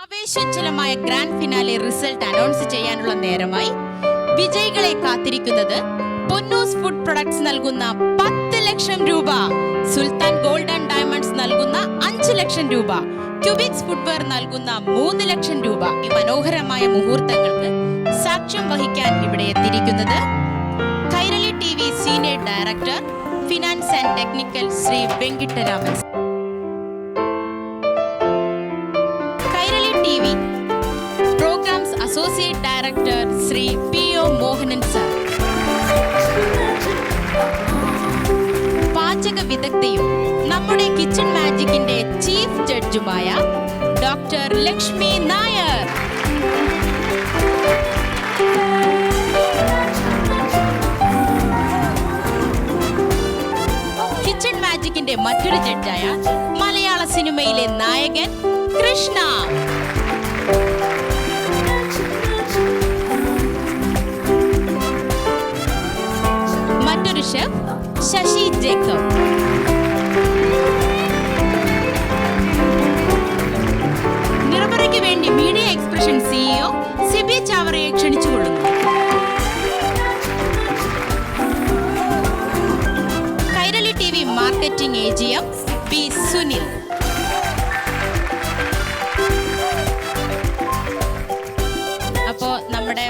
ആവേശോജ്വലമായ grand finale result announce ചെയ്യാനുള്ള നേരമായി വിജയികളെ കാത്തിരിക്കുന്നത് പൊന്നൂസ് ഫുഡ് പ്രൊഡക്ട്സ് നൽകുന്ന 10 ലക്ഷം രൂപ, സുൽത്താൻ ഗോൾഡ് ആൻഡ് ഡയമണ്ട്സ് നൽകുന്ന 5 ലക്ഷം രൂപ, ക്യൂബിക്സ് ഫുഡ്വെയർ നൽകുന്ന 3 ലക്ഷം രൂപ. ഈ മനോഹരമായ മുഹൂർത്തങ്ങൾക്ക് സാക്ഷ്യം വഹിക്കാൻ ഇവിടെ എത്തിയിരിക്കുന്നത് Kairali TV senior director finance and technical Shri Venkitaraman, Kairali TV programs associate director Shri PO Mohanan sir, പാചക വിദഗ്ധയും നമ്മുടെ കിച്ചൺ മാജിക്കിന്റെ ചീഫ് ജഡ്ജുമായ ഡോക്ടർ ലക്ഷ്മി നായർ, കിച്ചൺ മാജിക്കിന്റെ മറ്റൊരു ജഡ്ജായ മലയാള സിനിമയിലെ നായകൻ കൃഷ്ണ, മറ്റൊരു ഷെഫ് ശശി ജേക്കബ്, നിർവഹയ്ക്ക് വേണ്ടി മീഡിയ എക്സ്പ്രഷൻ CEO സിബി ചാവറയെ ക്ഷണിച്ചുകൊള്ളുന്നു. Kairali TV marketing AGM B Sunil, അപ്പോ നമ്മുടെ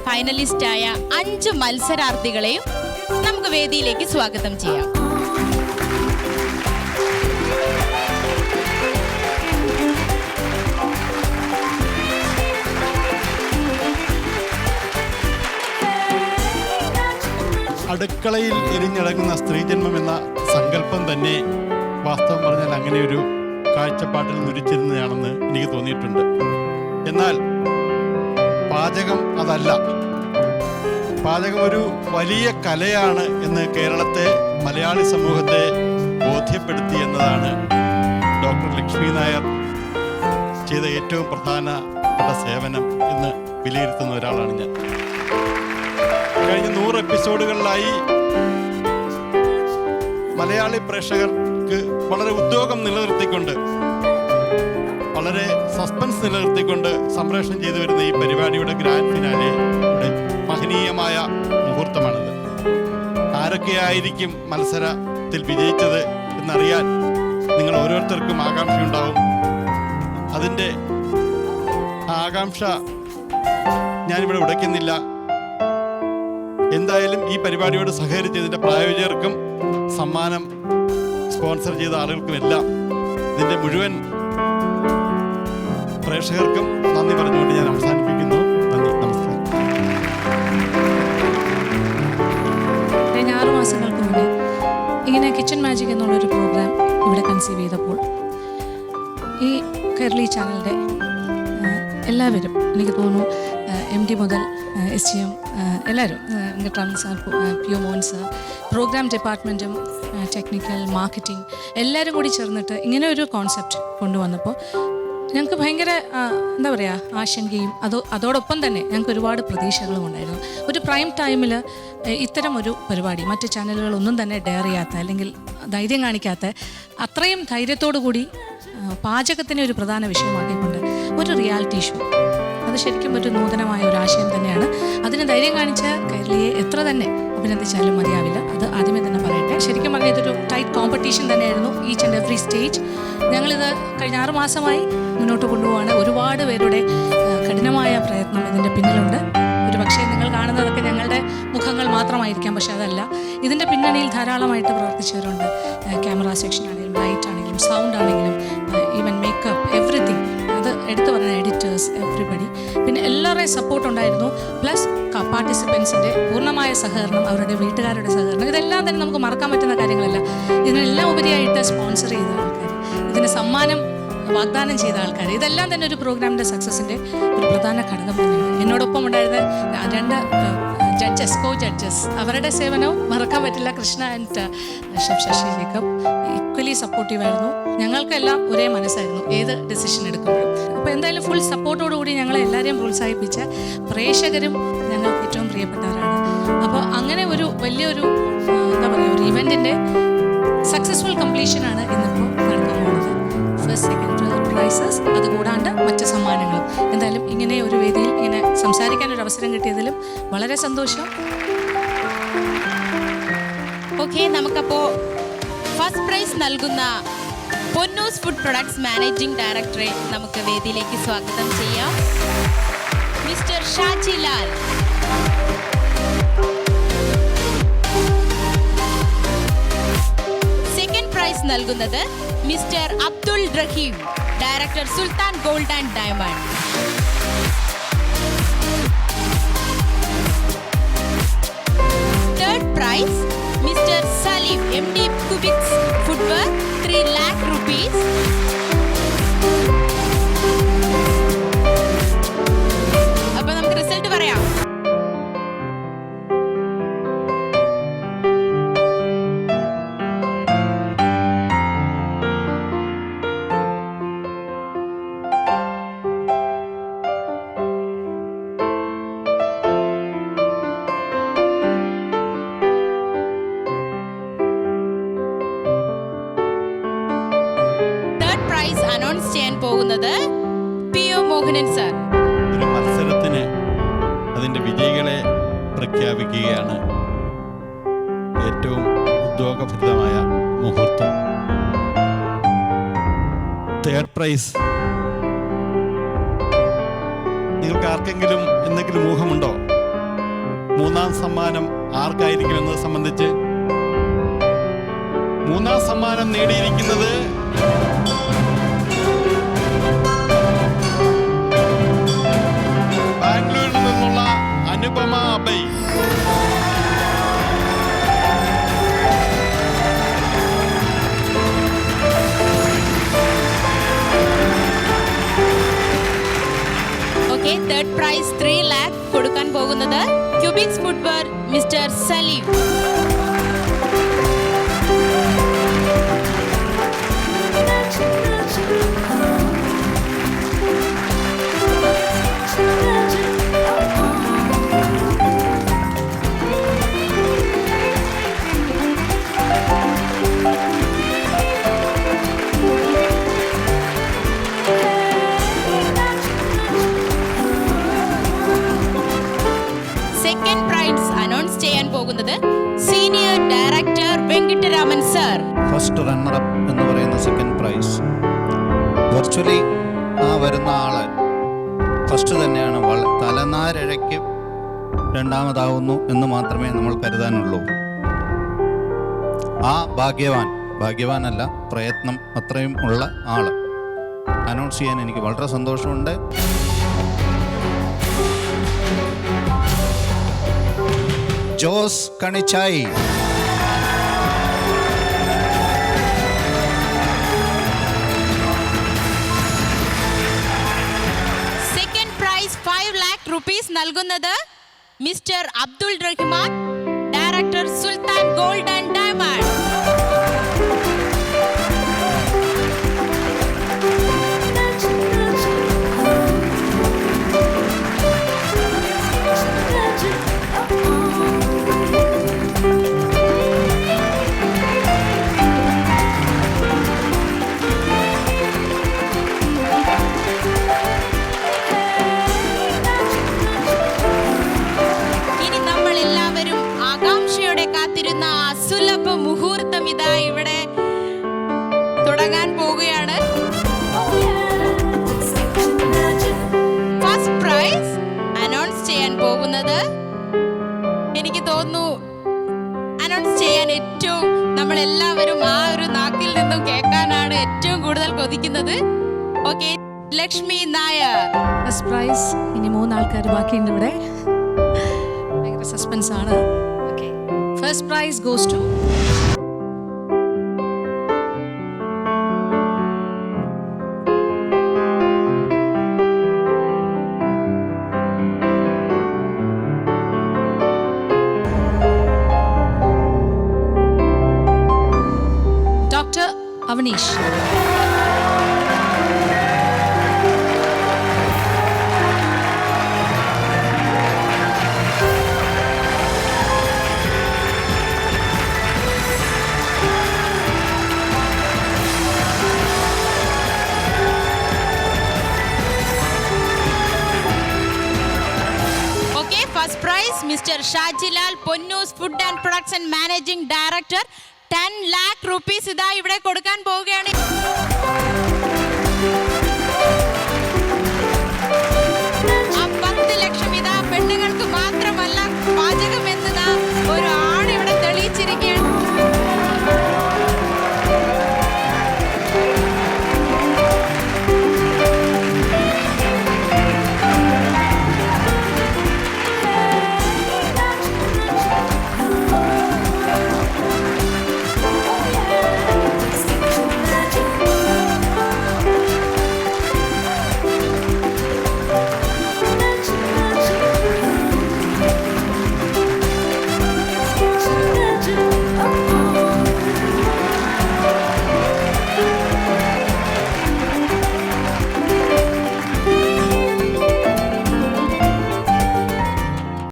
ഫൈനലിസ്റ്റായ 5 മത്സരാർത്ഥികളെയും നമുക്ക് വേദിയിലേക്ക് സ്വാഗതം ചെയ്യാം. അടുക്കളയിൽ എരിഞ്ഞടങ്ങുന്ന സ്ത്രീജന്മം എന്ന സങ്കല്പം തന്നെ വാസ്തവം പറഞ്ഞാൽ അങ്ങനെ ഒരു കാഴ്ചപ്പാട്ടിൽ നുരിച്ചിരുന്നതാണെന്ന് എനിക്ക് തോന്നിയിട്ടുണ്ട്. എന്നാൽ പാചകം അതല്ല. പാചകം ഒരു വലിയ കലയാണ് എന്ന് കേരളത്തെ മലയാളി സമൂഹത്തെ ബോധ്യപ്പെടുത്തി എന്നതാണ് ഡോക്ടർ ലക്ഷ്മി നായർ ചെയ്ത ഏറ്റവും പ്രധാനപ്പെട്ട സേവനം എന്ന് വിലയിരുത്തുന്ന ഒരാളാണ് ഞാൻ. കഴിഞ്ഞ 100 എപ്പിസോഡുകളിലായി മലയാളി പ്രേക്ഷകർക്ക് വളരെ ഉദ്യോഗം നിലനിർത്തിക്കൊണ്ട്, വളരെ സസ്പെൻസ് നിലനിർത്തിക്കൊണ്ട് സംപ്രേഷണം ചെയ്തു വരുന്ന ഈ പരിപാടിയുടെ ഗ്രാൻഡ് ഫിനാലെയുടെ മഹനീയമായ മുഹൂർത്തമാണിത്. ആരൊക്കെയായിരിക്കും മത്സരത്തിൽ വിജയിച്ചത് എന്നറിയാൻ നിങ്ങൾ ഓരോരുത്തർക്കും ആകാംക്ഷയുണ്ടാവും. അതിൻ്റെ ആകാംക്ഷ ഞാനിവിടെ ഉടയ്ക്കുന്നില്ല. എന്തായാലും ഈ പരിപാടിയോട് സഹകരിച്ചതിൻ്റെ പ്രായോജകർക്കും സമ്മാനം സ്പോൺസർ ചെയ്ത ആളുകൾക്കുമെല്ലാം ഇതിൻ്റെ മുഴുവൻ പ്രേക്ഷകർക്കും നന്ദി പറഞ്ഞുകൊണ്ട് ഞാൻ അവസാനിപ്പിക്കുന്നു. നന്ദി, നമസ്കാരം. കഴിഞ്ഞ 6 മാസങ്ങൾക്ക് മുന്നേ ഇങ്ങനെ കിച്ചൺ മാജിക് എന്നുള്ളൊരു പ്രോഗ്രാം ഇവിടെ കൺസീവ് ചെയ്തപ്പോൾ ഈ കൈരളി ചാനലിൻ്റെ എല്ലാവരും, എനിക്ക് തോന്നുന്നു MD മുതൽ SGM എല്ലാവരും, Venkitaraman sir, PO Mohan sir, program ഡിപ്പാർട്ട്മെൻറ്റും ടെക്നിക്കൽ മാർക്കറ്റിംഗ് എല്ലാവരും കൂടി ചേർന്നിട്ട് ഇങ്ങനെ ഒരു കോൺസെപ്റ്റ് കൊണ്ടുവന്നപ്പോൾ ഞങ്ങൾക്ക് ഭയങ്കര എന്താ പറയുക ആശങ്കയും അതോടൊപ്പം തന്നെ ഞങ്ങൾക്ക് ഒരുപാട് പ്രതീക്ഷകളും ഉണ്ടായിരുന്നു. ഒരു പ്രൈം ടൈമിൽ ഇത്തരം ഒരു പരിപാടി മറ്റ് ചാനലുകളൊന്നും തന്നെ ഡെയർ ചെയ്യാത്ത, അല്ലെങ്കിൽ ധൈര്യം കാണിക്കാത്ത, അത്രയും ധൈര്യത്തോടു കൂടി പാചകത്തിനെ ഒരു പ്രധാന വിഷയമാക്കിക്കൊണ്ട് ഒരു റിയാലിറ്റി ഷോ, അത് ശരിക്കും ഒരു നൂതനമായ ഒരു ആശയം തന്നെയാണ്. അതിന് ധൈര്യം കാണിച്ച കൈരളിയെ എത്ര തന്നെ അഭിനന്ദിച്ചാലും മതിയാവില്ല. അത് ആദ്യമേ തന്നെ പറയട്ടെ. ശരിക്കും പറഞ്ഞാൽ ഇതൊരു ടൈറ്റ് കോമ്പറ്റീഷൻ തന്നെയായിരുന്നു, ഈച്ച് ആൻഡ് എവറി സ്റ്റേജ്. ഞങ്ങളിത് കഴിഞ്ഞ 6 മാസമായി മുന്നോട്ട് കൊണ്ടുപോവാണ്. ഒരുപാട് പേരുടെ കഠിനമായ പ്രയത്നം ഇതിൻ്റെ പിന്നിലുണ്ട്. ഒരു പക്ഷേ നിങ്ങൾ കാണുന്നതൊക്കെ ഞങ്ങളുടെ മുഖങ്ങൾ മാത്രമായിരിക്കാം, പക്ഷെ അതല്ല. ഇതിൻ്റെ പിന്നണിയിൽ ധാരാളമായിട്ട് പ്രവർത്തിച്ചവരുണ്ട്. ക്യാമറ സെക്ഷൻ ആണെങ്കിലും, ലൈറ്റ് ആണെങ്കിലും, സൗണ്ട് ആണെങ്കിലും, ഈവൻ മേക്കപ്പ്, എവറിത്തിങ്. അത് എടുത്തു പറഞ്ഞ എഡിറ്റേഴ്സ്, എവറിബഡി. പിന്നെ എല്ലാവരുടെയും സപ്പോർട്ട് ഉണ്ടായിരുന്നു. പ്ലസ് പാർട്ടിസിപ്പൻസിൻ്റെ പൂർണ്ണമായ സഹകരണം, അവരുടെ വീട്ടുകാരുടെ സഹകരണം, ഇതെല്ലാം തന്നെ നമുക്ക് മറക്കാൻ പറ്റുന്ന കാര്യങ്ങളല്ല. ഇതിനെല്ലാം ഉപരിയായിട്ട് സ്പോൺസർ ചെയ്ത ആൾക്കാർ, ഇതിന് സമ്മാനം വാഗ്ദാനം ചെയ്ത ആൾക്കാർ, ഇതെല്ലാം തന്നെ ഒരു പ്രോഗ്രാമിൻ്റെ സക്സസിൻ്റെ ഒരു പ്രധാന ഘടകം തന്നെയാണ്. എന്നോടൊപ്പം ഉണ്ടായിരുന്ന 2 ജഡ്ജസ്, അവരുടെ സേവനവും മറക്കാൻ പറ്റില്ല. Krishna and chef Sasi Jacob equally സപ്പോർട്ടീവായിരുന്നു. ഞങ്ങൾക്കെല്ലാം ഒരേ മനസ്സായിരുന്നു ഏത് ഡിസിഷൻ എടുക്കുമ്പോഴും. അപ്പോൾ എന്തായാലും ഫുൾ സപ്പോർട്ടോടുകൂടി ഞങ്ങളെ എല്ലാവരെയും പ്രോത്സാഹിപ്പിച്ച പ്രേക്ഷകരും ഞങ്ങൾക്ക് ഏറ്റവും പ്രിയപ്പെട്ടവരാണ്. അപ്പോൾ അങ്ങനെ ഒരു വലിയൊരു എന്താ പറയുക, ഒരു ഇവൻറ്റിൻ്റെ സക്സസ്ഫുൾ കംപ്ലീഷനാണ് ഇന്നിപ്പോൾ നടക്കാൻ പോകുന്നത്. ഫസ്റ്റ്, സെക്കൻഡ്, തേർഡ് പ്രൈസസ്, അതുകൂടാണ്ട് മറ്റ് സമ്മാനങ്ങളും. എന്തായാലും ഇങ്ങനെ ഒരു വേദിയിൽ ഇങ്ങനെ സംസാരിക്കാൻ ഒരു അവസരം കിട്ടിയതിലും വളരെ സന്തോഷം. ഓക്കെ, നമുക്കപ്പോ ഫസ്റ്റ് പ്രൈസ് നൽകുന്ന പൊന്നൂസ് ഫുഡ് പ്രൊഡക്ട്സ് മാനേജിംഗ് ഡയറക്ടറെ നമുക്ക് വേദിയിലേക്ക് സ്വാഗതം ചെയ്യാം. Mister Shaji Lal. Second prize നൽകുന്നത് mister Abdul Rahim, director Sultan gold and diamond. Third prize mister Salim, MD Kubix footwear, 3 lakh rupees. അപ്പൊ നമുക്ക് റിസൾട്ട് പറയാം. അനൗൺസ് ചെയ്യാൻ പോകുന്നത് PO മോഹനൻ സാർ. ഒരു മത്സരത്തിന് അതിൻ്റെ വിജയികളെ പ്രഖ്യാപിക്കുകയാണ് ഏറ്റവും ഉദ്യോഗഭരിതമായ മുഹൂർത്തം. തേർഡ് പ്രൈസ് നിങ്ങൾക്ക് ആർക്കെങ്കിലും എന്തെങ്കിലും ഊഹമുണ്ടോ? മൂന്നാം സമ്മാനം ആർക്കായിരിക്കും എന്നത് സംബന്ധിച്ച്? മൂന്നാം സമ്മാനം നേടിയിരിക്കുന്നത് ബാംഗ്ലൂരിൽ നിന്നുള്ള Anupama Abhay. Okay, third prize 3 lakh കൊടുക്കാൻ പോകുന്നത് Cubix footwear Mister Saleem. Second prize announce ചെയ്യാൻ പോകുന്നത് senior director Venkittaraman sir. First runner up എന്ന് പറയുന്ന സെക്കൻഡ് പ്രൈസ് വെർച്വലി ആ വരുന്ന ആള് ഫസ്റ്റ് തന്നെയാണ്. തലനാരിഴയ്ക്ക് രണ്ടാമതാവുന്നു എന്ന് മാത്രമേ നമ്മൾ കരുതാനുള്ളൂ. ആ ഭാഗ്യവാനല്ല, പ്രയത്നം അത്രയും ഉള്ള ആള് അനൗൺസ് ചെയ്യാൻ എനിക്ക് വളരെ സന്തോഷമുണ്ട്. Jose Kanichai. Second prize 5 lakh rupees നൽകുന്നത് mister Abdul Rahman, director Sultan gold and diamond. കാത്തിരുന്ന സുലഭ മുഹൂർത്തം ഇതാ ഇവിടെ തുടങ്ങാൻ പോവുകയാണ്. ഫസ്റ്റ് പ്രൈസ് അനൗൺസ് ചെയ്യാൻ പോകുന്നത്, എനിക്ക് തോന്നുന്നു അനൗൺസ് ചെയ്യാൻ ഏറ്റവും നമ്മളെല്ലാവരും ആ ഒരു നാക്കിൽ നിന്നും കേൾക്കാനാണ് ഏറ്റവും കൂടുതൽ കൊതിക്കുന്നത്. Okay, Lakshmi Nair. First prize ഇനി 3 ആൾക്കാർ ബാക്കിയുണ്ട് ഇവിടെ. ഭയങ്കര സസ്പെൻസ് ആണ്. Okay, first prize goes to doctor Avaneesh. Prize mister Shajilal, Ponnoos food and products and managing director. 10 lakh rupees ഇതാ ഇവിടെ കൊടുക്കാൻ പോവുകയാണ്.